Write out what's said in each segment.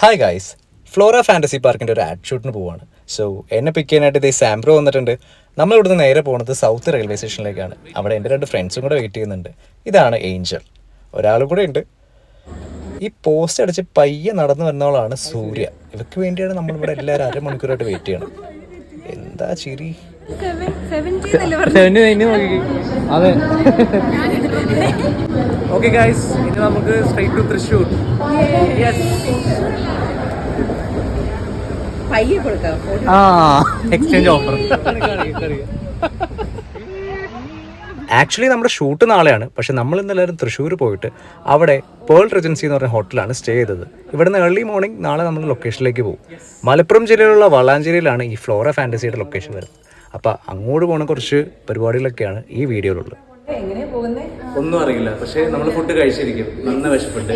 Hi guys, Flora fantasy പാർക്കിൻ്റെ ഒരു add ഷൂട്ടിന് പോവാണ്. സോ എന്നെ പിക്ക് ചെയ്യാനായിട്ട് ഇതേ സാംബ്രോ വന്നിട്ടുണ്ട്. നമ്മൾ ഇവിടുന്ന് നേരെ പോകുന്നത് സൗത്ത് റെയിൽവേ സ്റ്റേഷനിലേക്കാണ്. അവിടെ എൻ്റെ 2 ഫ്രണ്ട്സും കൂടെ വെയിറ്റ് ചെയ്യുന്നുണ്ട്. ഇതാണ് ഏഞ്ചൽ, ഒരാളും കൂടെ ഉണ്ട്. ഈ പോസ്റ്റ് അടിച്ച് പയ്യെ നടന്നു വരുന്നവളാണ് സൂര്യ. ഇവർക്ക് വേണ്ടിയാണ് നമ്മളിവിടെ എല്ലാവരും അരമണിക്കൂറായിട്ട് വെയിറ്റ് ചെയ്യണം. എന്താ ചിരി. അതെ. ഓക്കെ ഗൈസ്, ഇനി നമുക്ക് straight to Thrissur. Exchange offer. Actually നമ്മുടെ ഷൂട്ട് നാളെയാണ്. പക്ഷെ നമ്മൾ ഇന്നെല്ലാവരും തൃശ്ശൂർ പോയിട്ട് അവിടെ പേൾ റെജൻസി എന്ന് പറഞ്ഞ ഹോട്ടലാണ് സ്റ്റേ ചെയ്തത്. ഇവിടുന്ന് ഏർലി മോർണിംഗ് നാളെ നമ്മൾ ലൊക്കേഷനിലേക്ക് പോകും. മലപ്പുറം ജില്ലയിലുള്ള വളാഞ്ചേരിയിലാണ് ഈ ഫ്ലോറ ഫാൻറ്റസിയുടെ ലൊക്കേഷൻ വരുന്നത്. അപ്പോൾ അങ്ങോട്ട് പോകുന്ന കുറച്ച് പരിപാടികളൊക്കെയാണ് ഈ വീഡിയോയിലുള്ളത്. ഒന്നും അറിയില്ല, പക്ഷെ നമ്മൾ ഫുഡ് കഴിച്ചിരിക്കും. നന്ന വിശപ്പുണ്ട്.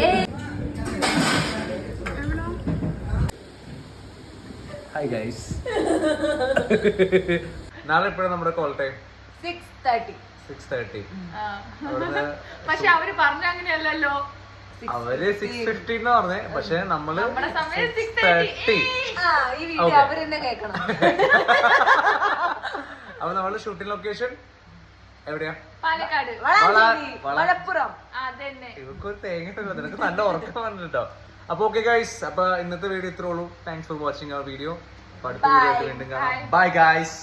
Hi guys. നാളെ എപ്പോഴാണ് നമ്മുടെ കോൾ ടൈം? 6:30. പക്ഷെ അവര് പറഞ്ഞ അങ്ങനെയല്ലല്ലോ. അവര് 6:15 എന്ന് പറഞ്ഞേ, പക്ഷെ നമ്മള് 6:30. അപ്പൊ നമ്മള് ഷൂട്ടിംഗ് ലൊക്കേഷൻ എവിടെയാ? പാലക്കാട്, മലപ്പുറം. അതന്നെ. ഇവക്കൊരു തേങ്ങ നിനക്ക് നല്ല ഉറക്കം വന്നിട്ടോ. അപ്പൊ ഓക്കെ ഗൈസ്, അപ്പൊ ഇന്നത്തെ വീഡിയോ ഇത്രേ ഉള്ളൂ. Thanks for watching our video. അടുത്ത വീഡിയോ വീണ്ടും കാണാം. Bye guys.